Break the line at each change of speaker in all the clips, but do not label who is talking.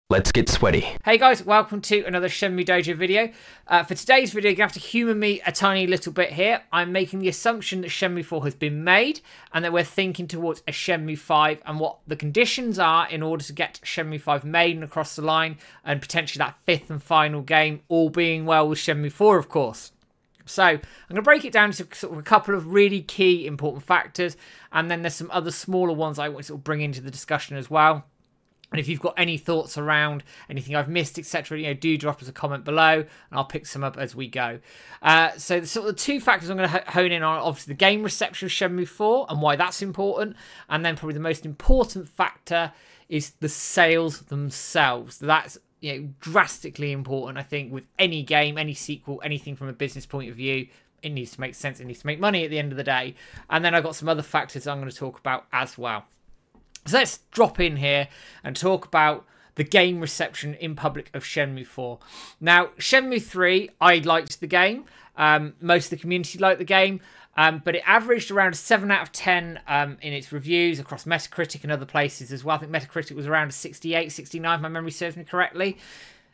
Let's get sweaty.
Hey guys, welcome to another Shenmue Dojo video. For today's video, you're going to have to humour me a tiny little bit here. I'm making the assumption that Shenmue 4 has been made and that we're thinking towards a Shenmue 5 and what the conditions are in order to get Shenmue 5 made and across the line and potentially that fifth and final game, all being well with Shenmue 4, of course. So I'm going to break it down to sort of a couple of really key important factors, and then there's some other smaller ones I want to sort of bring into the discussion as well. And if you've got any thoughts around anything I've missed, etc., do drop us a comment below, and I'll pick some up as we go. So the sort of two factors I'm going to hone in on, obviously the game reception of Shenmue 4 and why that's important, and then probably the most important factor is the sales themselves. That's drastically important, I think, with any game, any sequel, anything from a business point of view. It needs to make sense. It needs to make money at the end of the day. And then I've got some other factors I'm going to talk about as well. So let's drop in here and talk about the game reception in public of Shenmue 4. Now, Shenmue 3, I liked the game. Most of the community liked the game. But it averaged around a 7 out of 10 in its reviews across Metacritic and other places as well. I think Metacritic was around a 68, 69, if my memory serves me correctly.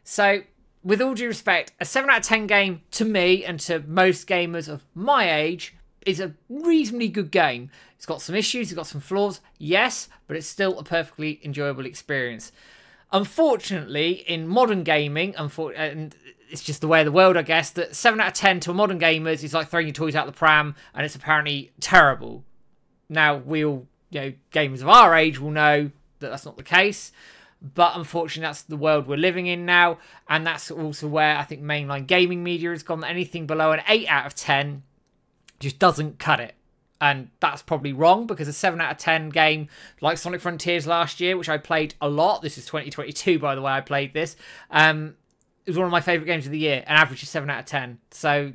So, with all due respect, a 7 out of 10 game to me and to most gamers of my age is a reasonably good game. It's got some issues, it's got some flaws, yes, but it's still a perfectly enjoyable experience. Unfortunately, in modern gaming, and it's just the way of the world, I guess, that 7 out of 10 to modern gamers is like throwing your toys out the pram, and it's apparently terrible. Now, we all, gamers of our age will know that that's not the case, but unfortunately, that's the world we're living in now, and that's also where I think mainline gaming media has gone. That anything below an 8 out of 10 just doesn't cut it. And that's probably wrong, because a 7 out of 10 game like Sonic Frontiers last year, which I played a lot. This is 2022, by the way, I played this. It was one of my favourite games of the year, an average of 7 out of 10. So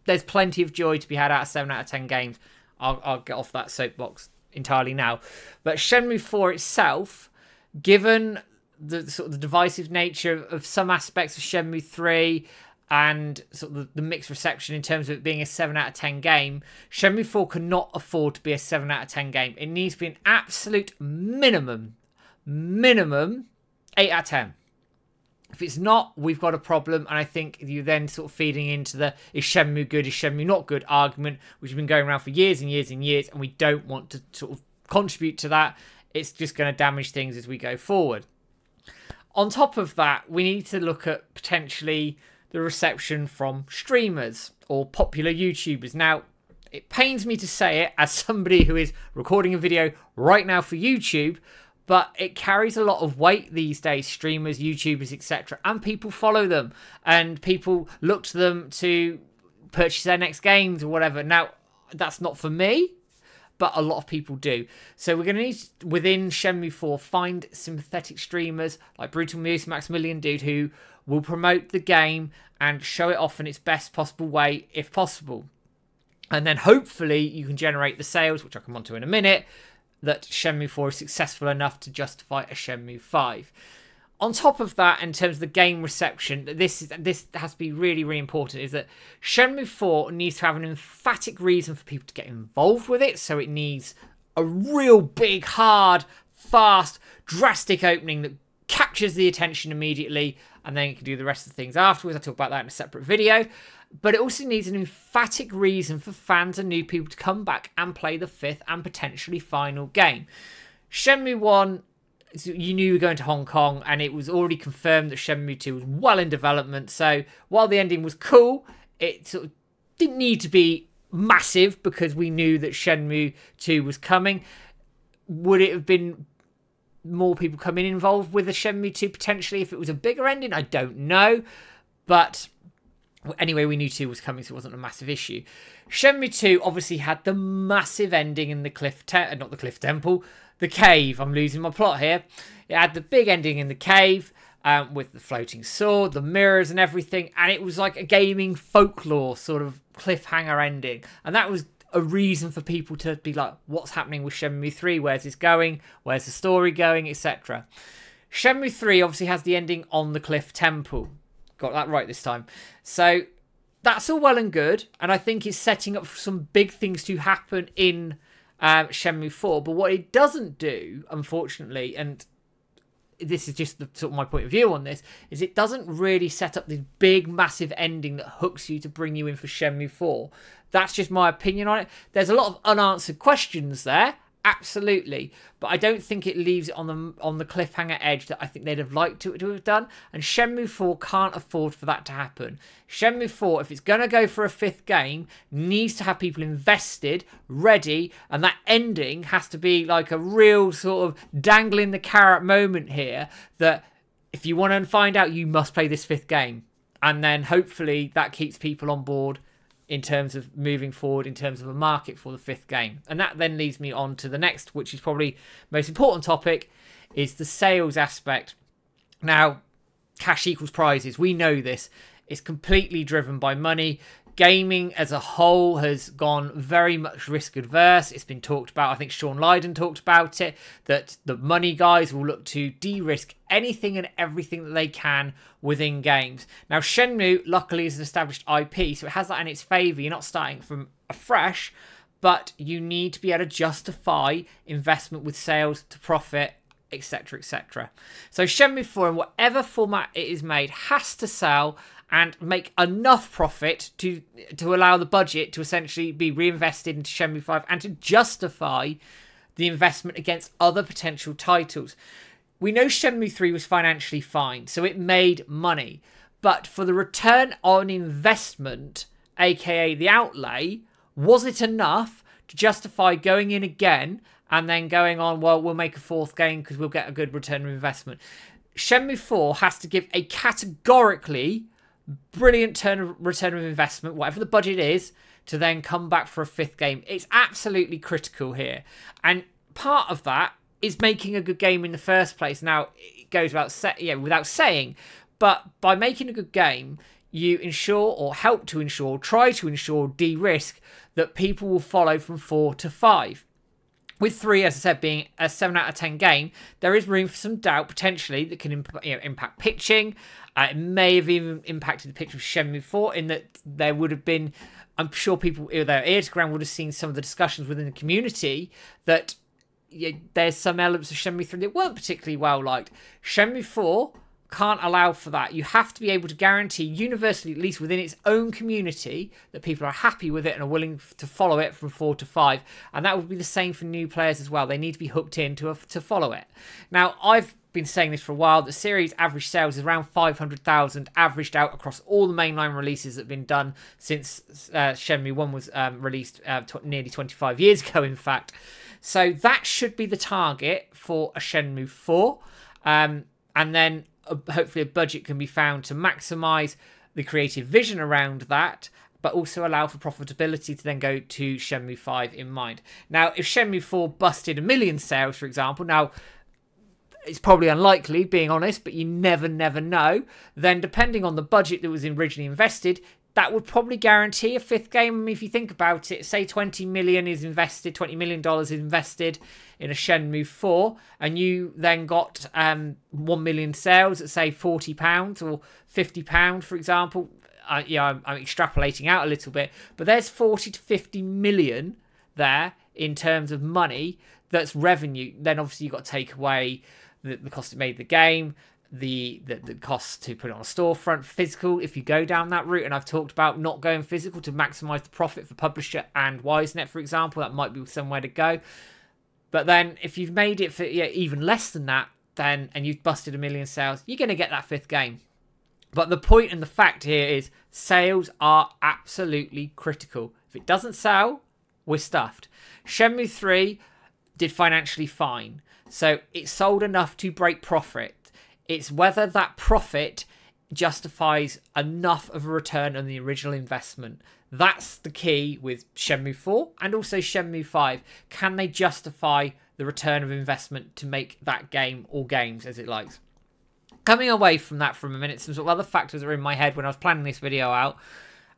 there's plenty of joy to be had out of 7 out of 10 games. I'll get off that soapbox entirely now. But Shenmue 4 itself, given the sort of the divisive nature of some aspects of Shenmue 3, and sort of the mixed reception in terms of it being a 7 out of 10 game, Shenmue 4 cannot afford to be a 7 out of 10 game. It needs to be an absolute minimum 8 out of 10. If it's not, we've got a problem, and I think you're then sort of feeding into the is Shenmue good, is Shenmue not good argument, which has been going around for years and years and years, and we don't want to sort of contribute to that. It's just going to damage things as we go forward. On top of that, we need to look at potentially the reception from streamers or popular YouTubers. Now, it pains me to say it as somebody who is recording a video right now for YouTube, but it carries a lot of weight these days, streamers, YouTubers, etc. And people follow them, and people look to them to purchase their next games or whatever. Now, that's not for me, but a lot of people do. So we're going to need, within Shenmue 4, find sympathetic streamers like Brutal Moose, Maximilian Dude, who will promote the game and show it off in its best possible way, if possible. And then hopefully you can generate the sales, which I'll come on to in a minute, that Shenmue 4 is successful enough to justify a Shenmue 5. On top of that, in terms of the game reception, this has to be really, really important, is that Shenmue 4 needs to have an emphatic reason for people to get involved with it. So it needs a real big, hard, fast, drastic opening that captures the attention immediately, and then you can do the rest of the things afterwards. I'll talk about that in a separate video. But it also needs an emphatic reason for fans and new people to come back and play the fifth and potentially final game. Shenmue 1, you knew you were going to Hong Kong, and it was already confirmed that Shenmue 2 was well in development. So while the ending was cool, it sort of didn't need to be massive because we knew that Shenmue 2 was coming. Would it have been more people coming involved with the Shenmue 2 potentially if it was a bigger ending? I don't know. But anyway, we knew 2 was coming, so it wasn't a massive issue. Shenmue 2 obviously had the massive ending in the not the Cliff Temple, the cave. I'm losing my plot here. It had the big ending in the cave with the floating sword, the mirrors and everything. And it was like a gaming folklore sort of cliffhanger ending. And that was a reason for people to be like, what's happening with Shenmue 3? Where's this going? Where's the story going? Etc. Shenmue 3 obviously has the ending on the Cliff Temple. Got that right this time. So that's all well and good. And I think it's setting up some big things to happen in Shenmue 4. But what it doesn't do, unfortunately, and this is just the sort of my point of view on this, is it doesn't really set up this big, massive ending that hooks you to bring you in for Shenmue 4. That's just my opinion on it. There's a lot of unanswered questions there, absolutely, but I don't think it leaves it on the cliffhanger edge that I think they'd have liked to have done, and Shenmue 4 can't afford for that to happen. Shenmue 4, if it's going to go for a 5th game, needs to have people invested, ready, and that ending has to be like a real sort of dangling the carrot moment here, that if you want to find out, you must play this 5th game, and then hopefully that keeps people on board in terms of moving forward, in terms of a market for the 5th game. And that then leads me on to the next, which is probably the most important topic, is the sales aspect. Now, cash equals prizes. We know this. It's completely driven by money. Gaming as a whole has gone very much risk adverse. It's been talked about. I think Sean Lydon talked about it, that the money guys will look to de-risk anything and everything that they can within games. Now, Shenmue, luckily, is an established IP, so it has that in its favour. You're not starting from afresh, but you need to be able to justify investment with sales to profit, etc, etc. So Shenmue 4, in whatever format it is made, has to sell and make enough profit to allow the budget to essentially be reinvested into Shenmue 5 and to justify the investment against other potential titles. We know Shenmue 3 was financially fine, so it made money. But for the return on investment, aka the outlay, was it enough to justify going in again and then going on, well, we'll make a 4th game because we'll get a good return on investment? Shenmue 4 has to give a categorically brilliant return of investment, whatever the budget is, to then come back for a 5th game. It's absolutely critical here. And part of that is making a good game in the first place. Now, it goes without saying, but by making a good game, you ensure or help to ensure, try to ensure, de-risk that people will follow from 4 to 5. With 3, as I said, being a 7 out of 10 game, there is room for some doubt, potentially, that can impact pitching. It may have even impacted the pitch of Shenmue 4, in that there would have been, I'm sure people, their ear to the ground would have seen some of the discussions within the community that there's some elements of Shenmue 3 that weren't particularly well liked. Shenmue 4 can't allow for that. You have to be able to guarantee universally, at least within its own community, that people are happy with it and are willing to follow it from 4 to 5. And that would be the same for new players as well. They need to be hooked in to follow it. Now, I've been saying this for a while. The series average sales is around 500,000, averaged out across all the mainline releases that have been done since Shenmue 1 was released nearly 25 years ago, in fact. So that should be the target for a Shenmue 4. And then hopefully a budget can be found to maximise the creative vision around that, but also allow for profitability to then go to Shenmue 5 in mind. Now, if Shenmue 4 busted 1 million sales, for example, now it's probably unlikely, being honest, but you never know, then depending on the budget that was originally invested, that would probably guarantee a 5th game. I mean, if you think about it, say $20 million is invested in a Shenmue 4, and you then got 1 million sales at, say, £40 or £50, for example. I'm extrapolating out a little bit, but there's 40 to 50 million there in terms of money that's revenue. Then obviously you've got to take away the cost it made the game, the cost to put it on a storefront, physical, if you go down that route. And I've talked about not going physical to maximize the profit for publisher and Wisenet, for example. That might be somewhere to go. But then if you've made it for even less than that, then, and you've busted 1 million sales, you're going to get that 5th game. But the point and the fact here is sales are absolutely critical. If it doesn't sell, we're stuffed. Shenmue 3 did financially fine. So it sold enough to break profit. It's whether that profit justifies enough of a return on the original investment. That's the key with Shenmue 4 and also Shenmue 5. Can they justify the return of investment to make that game, or games as it likes? Coming away from that for a minute, some sort of other factors are in my head when I was planning this video out.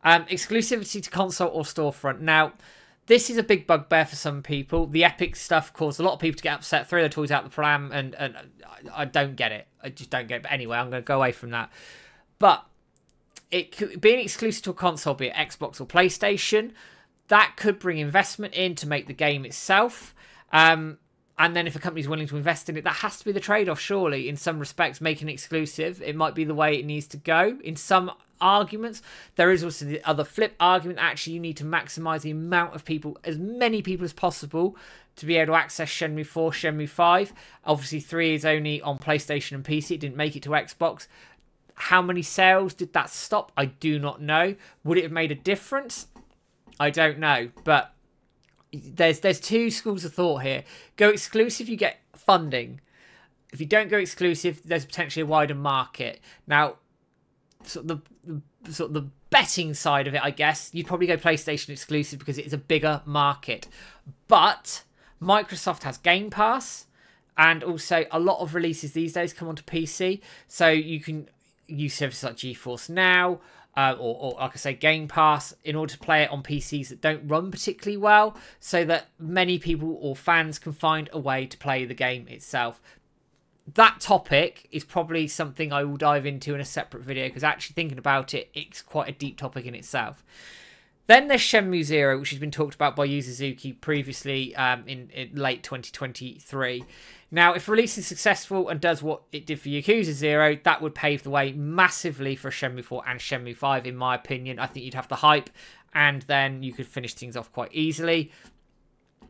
Exclusivity to console or storefront. Now, this is a big bugbear for some people. The Epic stuff caused a lot of people to get upset, throw their toys out the pram, and I don't get it. I just don't get it. But anyway, I'm going to go away from that. But being exclusive to a console, be it Xbox or PlayStation, that could bring investment in to make the game itself. And then if a company's willing to invest in it, that has to be the trade-off, surely. In some respects, making it exclusive, it might be the way it needs to go. In some arguments, there is also the other flip argument. Actually, you need to maximize the amount of people, as many people as possible, to be able to access Shenmue 4, Shenmue 5. Obviously, 3 is only on PlayStation and PC. It didn't make it to Xbox. How many sales did that stop? I do not know. Would it have made a difference? I don't know. But there's two schools of thought here. Go exclusive, you get funding. If you don't go exclusive, there's potentially a wider market. Now, sort of the betting side of it, I guess, you'd probably go PlayStation exclusive because it's a bigger market. But Microsoft has Game Pass, and also a lot of releases these days come onto PC, so you can use services like GeForce Now, or like I say, Game Pass, in order to play it on PCs that don't run particularly well, so that many people or fans can find a way to play the game itself. That topic is probably something I will dive into in a separate video, because actually thinking about it, it's quite a deep topic in itself. Then there's Shenmue Zero, which has been talked about by Yu Suzuki previously in late 2023. Now, if release is successful and does what it did for Yakuza 0, that would pave the way massively for Shenmue 4 and Shenmue 5, in my opinion. I think you'd have the hype, and then you could finish things off quite easily.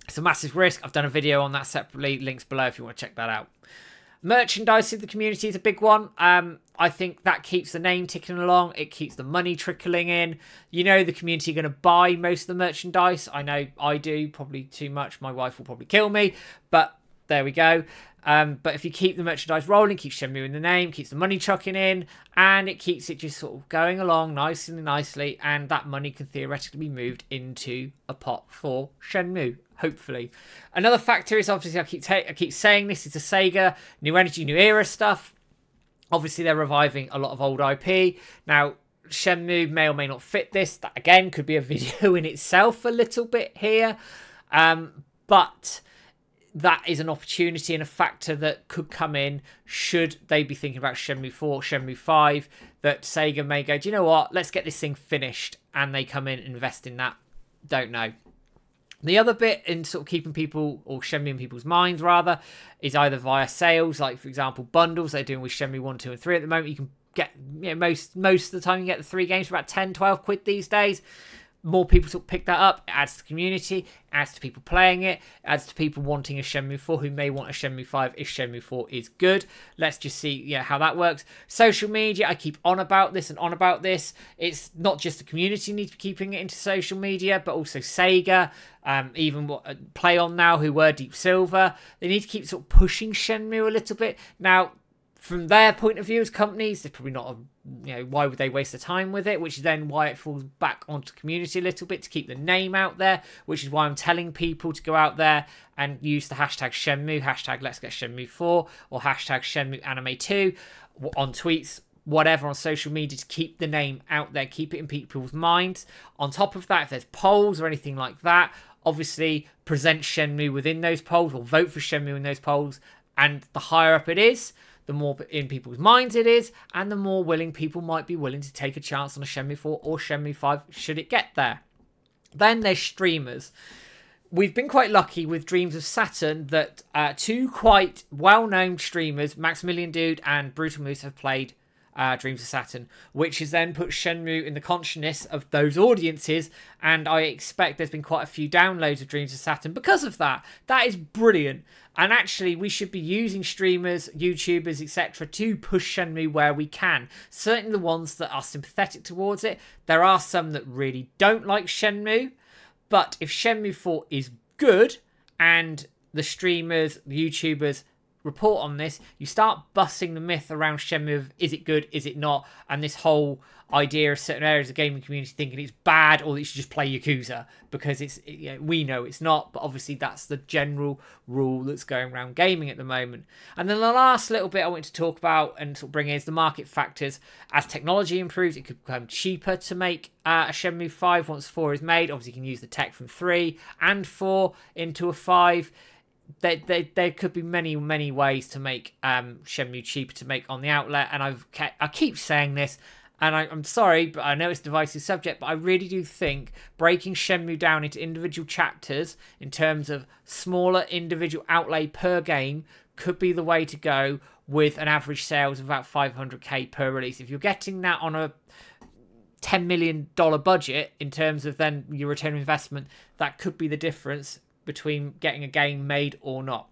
It's a massive risk. I've done a video on that separately. Links below if you want to check that out. Merchandise in the community is a big one. I think that keeps the name ticking along. It keeps the money trickling in. You know the community are going to buy most of the merchandise. I know I do. Probably too much. My wife will probably kill me. But there we go. But if you keep the merchandise rolling, keeps Shenmue in the name, keeps the money chucking in, and it keeps it just sort of going along nicely, and that money can theoretically be moved into a pot for Shenmue, hopefully. Another factor is, obviously, I keep saying this, is the Sega New Energy, New Era stuff. Obviously, they're reviving a lot of old IP. Now, Shenmue may or may not fit this. That, again, could be a video in itself a little bit here. But that is an opportunity and a factor that could come in should they be thinking about Shenmue 4, Shenmue 5, that Sega may go, do you know what, let's get this thing finished, and they come in and invest in that. Don't know. The other bit in sort of keeping people, or Shenmue in people's minds rather, is either via sales, like for example bundles they're doing with Shenmue 1, 2 and 3 at the moment. You can get, you know, most of the time you get the 3 games for about 10, 12 quid these days. More people sort of pick that up. It adds to the community, adds to people playing it, adds to people wanting a Shenmue 4 who may want a Shenmue 5 if Shenmue 4 is good. Let's just see how that works. Social media, I keep on about this and on about this. It's not just the community needs to be keeping it into social media, but also Sega, even what PlayOn now, who were Deep Silver. They need to keep sort of pushing Shenmue a little bit. Now, from their point of view as companies, they're probably not, why would they waste the time with it? Which is then why it falls back onto the community a little bit to keep the name out there, which is why I'm telling people to go out there and use the hashtag Shenmue, hashtag Let's Get Shenmue 4, or hashtag Shenmue Anime 2 on tweets, whatever, on social media, to keep the name out there, keep it in people's minds. On top of that, if there's polls or anything like that, obviously present Shenmue within those polls, or vote for Shenmue in those polls, and the higher up it is, the more in people's minds it is, and the more willing people might be willing to take a chance on a Shenmue 4 or Shenmue 5 should it get there. Then there's streamers. We've been quite lucky with Dreams of Saturn that two quite well-known streamers, Maximilian Dood and Brutal Moose, have played Dreams of Saturn, which has then put Shenmue in the consciousness of those audiences, and I expect there's been quite a few downloads of Dreams of Saturn because of that. That is brilliant, and actually we should be using streamers, YouTubers, etc. to push Shenmue where we can. Certainly the ones that are sympathetic towards it. There are some that really don't like Shenmue, but if Shenmue 4 is good and the streamers, the YouTubers report on this, you start busting the myth around Shenmue of is it good, is it not, and this whole idea of certain areas of the gaming community thinking it's bad or that you should just play Yakuza because it's, we know it's not, but obviously that's the general rule that's going around gaming at the moment. And then the last little bit I want to talk about and sort of bring in is the market factors. As technology improves, it could become cheaper to make a Shenmue 5 once 4 is made. Obviously you can use the tech from 3 and 4 into a 5. There could be many ways to make Shenmue cheaper to make on the outlet, and I keep saying this. and I'm sorry, but I know it's a divisive subject, but I really do think breaking Shenmue down into individual chapters in terms of smaller individual outlay per game could be the way to go, with an average sales of about 500k per release. If you're getting that on a $10 million budget in terms of then your return on investment, that could be the difference between getting a game made or not.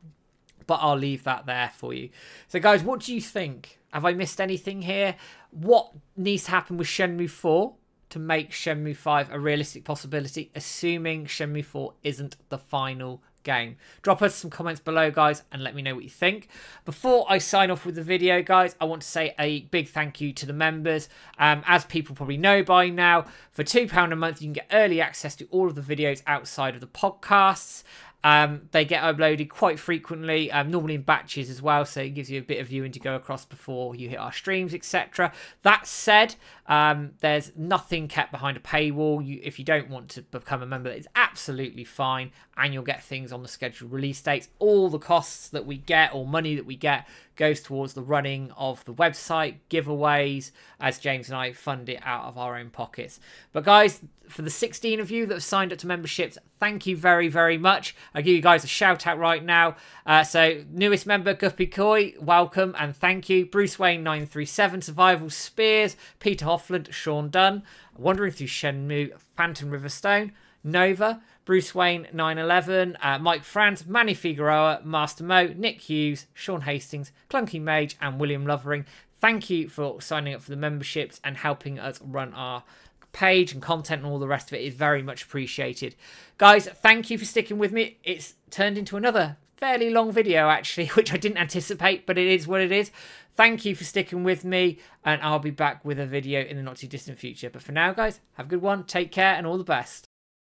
But I'll leave that there for you. So guys, what do you think? Have I missed anything here? What needs to happen with Shenmue 4 to make Shenmue 5 a realistic possibility, assuming Shenmue 4 isn't the final game? Drop us some comments below, guys, and let me know what you think. Before I sign off with the video, guys, I want to say a big thank you to the members. As people probably know by now, for £2 a month you can get early access to all of the videos outside of the podcasts. They get uploaded quite frequently, normally in batches as well, so it gives you a bit of viewing to go across before you hit our streams, etc. That said, there's nothing kept behind a paywall. If you don't want to become a member, it's absolutely fine, and you'll get things on the scheduled release dates. All the costs that we get, or money that we get, goes towards the running of the website, giveaways, as James and I fund it out of our own pockets. But guys, for the 16 of you that have signed up to memberships, thank you very, very much. I'll give you guys a shout out right now. So newest member, Guppy Coy, welcome and thank you. Bruce Wayne 937, Survival Spears, Peter Hoffland, Sean Dunn, Wandering Through Shenmue, Phantom Riverstone, Nova, Bruce Wayne 911, Mike Franz, Manny Figueroa, Master Mo, Nick Hughes, Sean Hastings, Clunky Mage, and William Lovering. Thank you for signing up for the memberships and helping us run our page and content, and all the rest of it is very much appreciated. Guys, thank you for sticking with me. It's turned into another fairly long video actually, which I didn't anticipate, but it is what it is. Thank you for sticking with me, and I'll be back with a video in the not too distant future. But for now, guys, have a good one, take care, and all the best.